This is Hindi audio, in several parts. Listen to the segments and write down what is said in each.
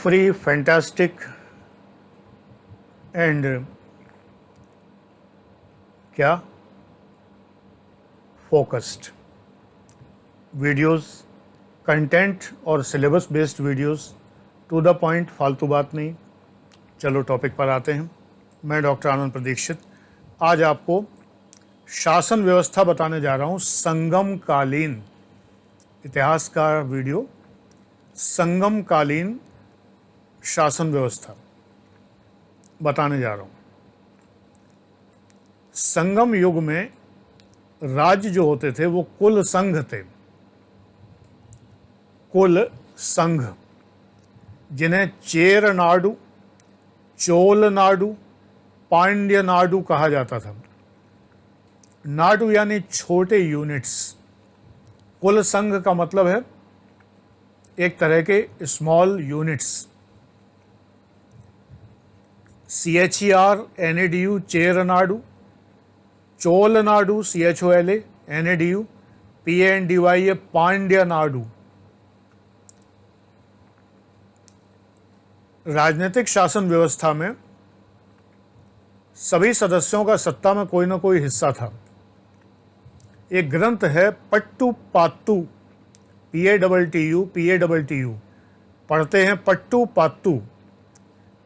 free, fantastic and क्या फोकस्ड वीडियोस, कंटेंट और syllabus based videos, to the point, फालतू बात नहीं। चलो टॉपिक पर आते हैं। मैं डॉक्टर आनंद प्रदीक्षित आज आपको शासन व्यवस्था बताने जा रहा हूँ। संगम कालीन इतिहास का वीडियो, संगम कालीन शासन व्यवस्था बताने जा रहा हूँ। संगम युग में राज्य जो होते थे वो कुल संघ थे, कुल संघ, जिन्हें चेर नाडु, चोल नाडु, पांड्य नाडु कहा जाता था। नाडु यानी छोटे यूनिट्स। कुल संघ का मतलब है एक तरह के small units. CHER Chera Nadu, Chola Nadu CHOLA NADU, PANDY Pandya Nadu. राजनीतिक शासन व्यवस्था में सभी सदस्यों का सत्ता में कोई ना कोई हिस्सा था। एक ग्रंथ है पट्टू पात्तू, PATTU, पढ़ते हैं पट्टू पात्तू।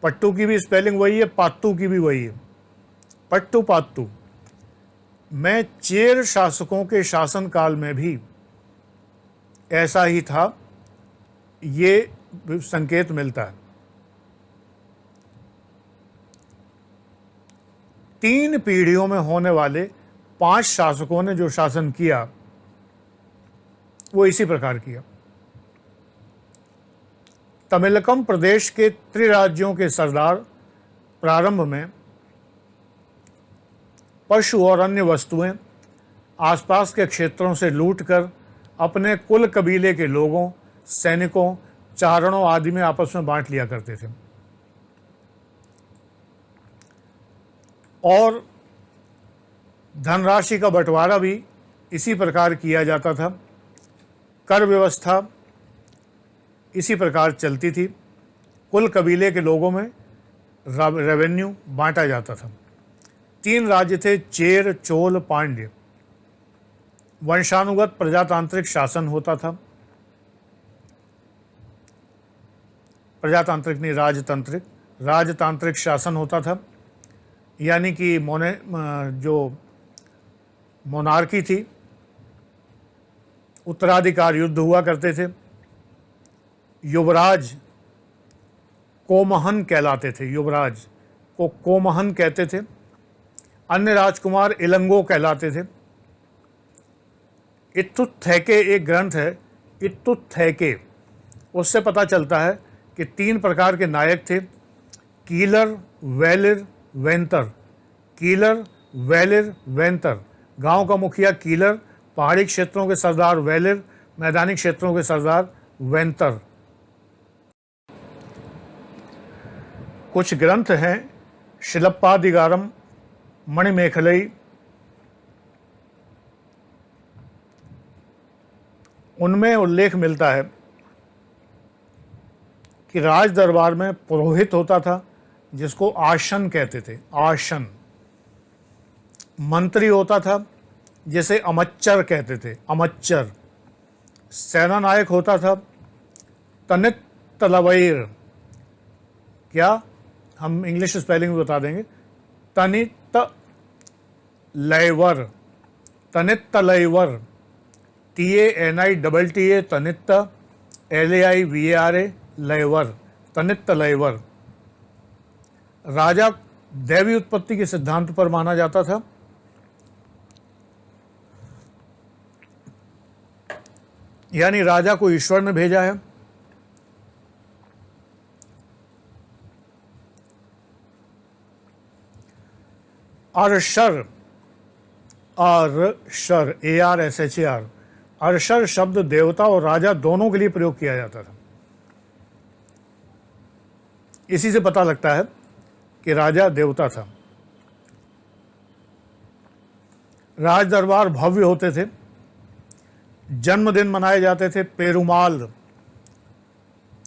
पट्टू की भी स्पेलिंग वही है, पात्तू की भी वही है, पट्टू पात्तू। में चेर शासकों के शासनकाल में भी ऐसा ही था, ये संकेत मिलता है। 3 पीढ़ियों में होने वाले 5 शासकों ने जो शासन किया वो इसी प्रकार किया। तमिलकम प्रदेश के त्रिराज्यों के सरदार प्रारंभ में पशु और अन्य वस्तुएं आसपास के क्षेत्रों से लूटकर अपने कुल कबीले के लोगों, सैनिकों, चारणों आदि में आपस में बांट लिया करते थे। और धनराशि का बंटवारा भी इसी प्रकार किया जाता था। कर व्यवस्था इसी प्रकार चलती थी। कुल कबीले के लोगों में रेवेन्यू बांटा जाता था। 3 राज्य थे, चेर, चोल, पांड्य। वंशानुगत प्रजातांत्रिक शासन होता था। प्रजातांत्रिक नहीं, राजतांत्रिक, राजतांत्रिक शासन होता था। यानी कि जो मोनार्की थी, उत्तराधिकार युद्ध हुआ करते थे। युवराज कोमहन कहलाते थे, युवराज को कोमहन कहते थे। अन्य राजकुमार इलंगो कहलाते थे। इत्तुथैके एक ग्रंथ है, इत्तुथैके, उससे पता चलता है कि 3 प्रकार के नायक थे, कीलर, वेलिर, वेंतर। कीलर, वेलिर, वेंतर। गांव का मुखिया कीलर, पहाड़ी क्षेत्रों के सरदार वेलिर, मैदानी क्षेत्रों के सरदार वेंतर। कुछ ग्रंथ हैं, शिलप्पादिगारम, मणिमेखलई, उनमें उल्लेख मिलता है कि राज दरबार में पुरोहित होता था जिसको आसन कहते थे, आसन। मंत्री होता था जिसे अमच्चर कहते थे, अमच्चर। सेना नायक होता था तनित तलवैर, क्या हम इंग्लिश स्पेलिंग भी बता देंगे, तनित level, तनित Thalaivar, TANITTA, तनित, LAIVARA, level, तनित level. राजा दैवी उत्पत्ति के सिद्धांत पर माना जाता था। यानी राजा को ईश्वर ने भेजा है। अरशर, अरशर, ARSHAR, अरशर शब्द देवता और राजा दोनों के लिए प्रयोग किया जाता था। इसी से पता लगता है कि राजा देवता था। राज दरबार भव्य होते थे। जन्मदिन मनाए जाते थे, पेरुमाल।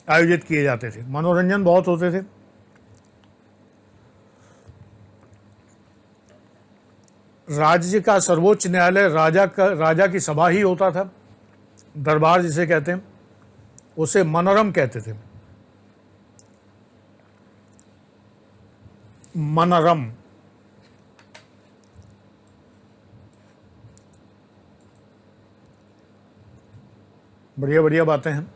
आयोजित किए जाते थे, मनोरंजन बहुत होते थे। राज्य का सर्वोच्च न्यायालय राजा की सभा ही होता था, दरबार जिसे कहते हैं, उसे मनोरम कहते थे, मनोरम। बढ़िया बढ़िया बातें हैं।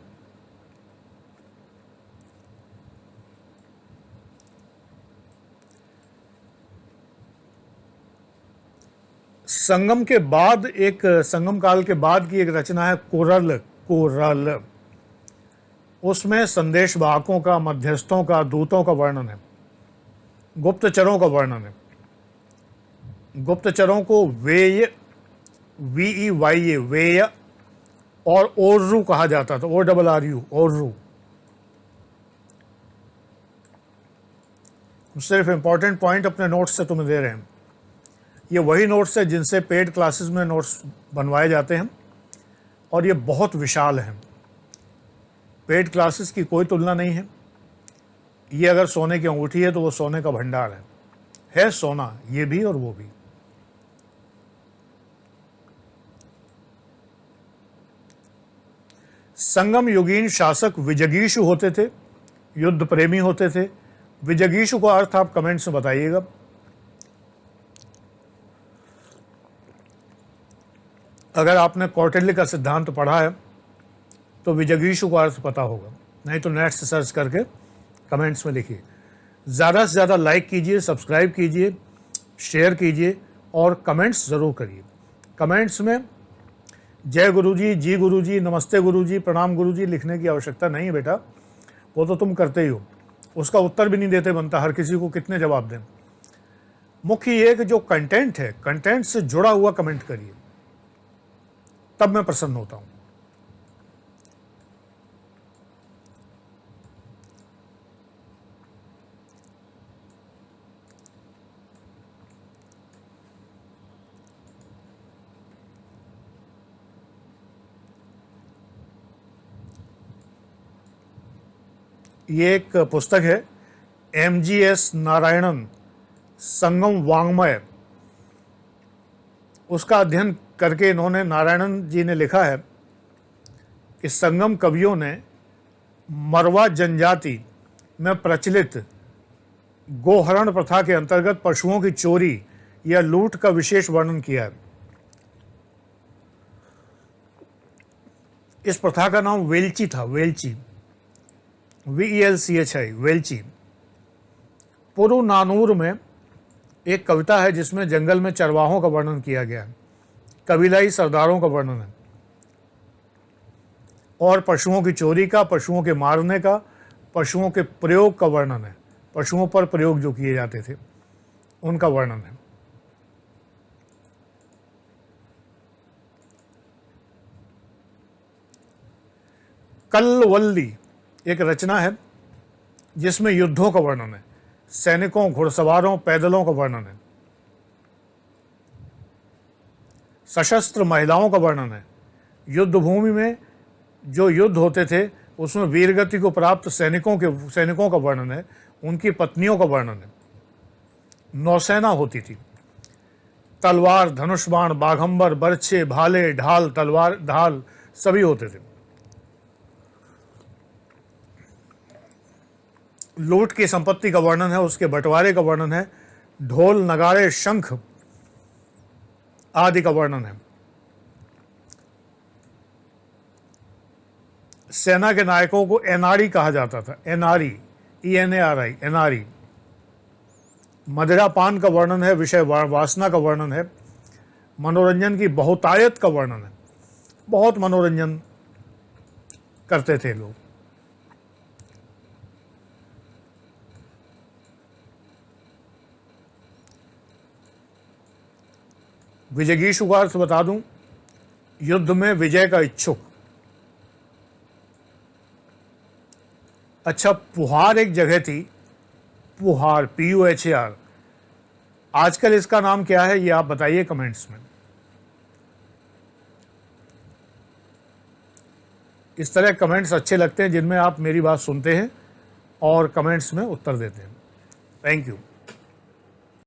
संगम के बाद एक संगम काल के बाद की एक रचना है कोरल। कोरल, उसमें संदेश वाहकों का, मध्यस्थों का, दूतों का वर्णन है, गुप्तचरों का वर्णन है। गुप्तचरों को वेय, VEYA, वेय और ओर्रू कहा जाता था, ORRU, ओर्रू। सिर्फ इंपॉर्टेंट पॉइंट अपने नोट्स से तुम्हें दे रहे हैं। ये वही नोट्स है जिनसे पेड क्लासेस में नोट्स बनवाए जाते हैं, और ये बहुत विशाल हैं। पेड क्लासेस की कोई तुलना नहीं है। ये अगर सोने की अंगूठी है तो वो सोने का भंडार है सोना, ये भी और वो भी। संगम युगीन शासक विजगीषु होते थे, युद्ध प्रेमी होते थे। विजगीषु का अर्थ आप कमेंट्स में बताइएगा। अगर आपने कौटिल्य का सिद्धांत पढ़ा है तो विजगीषु का अर्थ पता होगा, नहीं तो नेट से सर्च करके कमेंट्स में लिखिए। ज़्यादा से ज़्यादा लाइक कीजिए, सब्सक्राइब कीजिए, शेयर कीजिए और कमेंट्स ज़रूर करिए। कमेंट्स में जय गुरुजी, जी गुरुजी, नमस्ते गुरुजी, प्रणाम गुरुजी लिखने की आवश्यकता नहीं है बेटा, वो तो तुम करते ही हो। उसका उत्तर भी नहीं देते बनता, हर किसी को कितने जवाब दें। मुख्य ये है कि जो कंटेंट है, कंटेंट से जुड़ा हुआ कमेंट करिए, तब मैं प्रसन्न होता हूं। ये एक पुस्तक है MGS नारायणन, संगम वाङ्मय। उसका अध्ययन करके इन्होंने, नारायणन जी ने लिखा है कि संगम कवियों ने मरवा जनजाति में प्रचलित गोहरण प्रथा के अंतर्गत पशुओं की चोरी या लूट का विशेष वर्णन किया है। इस प्रथा का नाम वेल्ची था, वेल्ची, VELCHI, वेल्ची। पुरुनानूर में एक कविता है जिसमें जंगल में चरवाहों का वर्णन किया गया है, कबीलाई सरदारों का वर्णन है, और पशुओं की चोरी का, पशुओं के मारने का, पशुओं के प्रयोग का वर्णन है, पशुओं पर प्रयोग जो किए जाते थे उनका वर्णन है। कल्वल्ली एक रचना है जिसमें युद्धों का वर्णन है, सैनिकों, घुड़सवारों, पैदलों का वर्णन है। सशस्त्र महिलाओं का वर्णन है, युद्ध भूमि में जो युद्ध होते थे उसमें वीरगति को प्राप्त सैनिकों का वर्णन है, उनकी पत्नियों का वर्णन है। नौसेना होती थी, तलवार, धनुष बाण, बाघंबर, बर्छे, भाले, ढाल, तलवार, ढाल सभी होते थे। लूट की संपत्ति का वर्णन है, उसके बंटवारे का वर्णन है, ढोल, नगाड़े, शंख आदि का वर्णन है। सेना के नायकों को एनआरई कहा जाता था, एनआरई, ENARI, एनआरई। मदिरा पान का वर्णन है, विषय वासना का वर्णन है, मनोरंजन की बहुतायत का वर्णन है, बहुत मनोरंजन करते थे लोग। विजगीषु का अर्थ बता दूं, युद्ध में विजय का इच्छुक। अच्छा, पुहार एक जगह थी, पुहार, PUHAR, आजकल इसका नाम क्या है ये आप बताइए कमेंट्स में। इस तरह कमेंट्स अच्छे लगते हैं जिनमें आप मेरी बात सुनते हैं और कमेंट्स में उत्तर देते हैं। Thank you.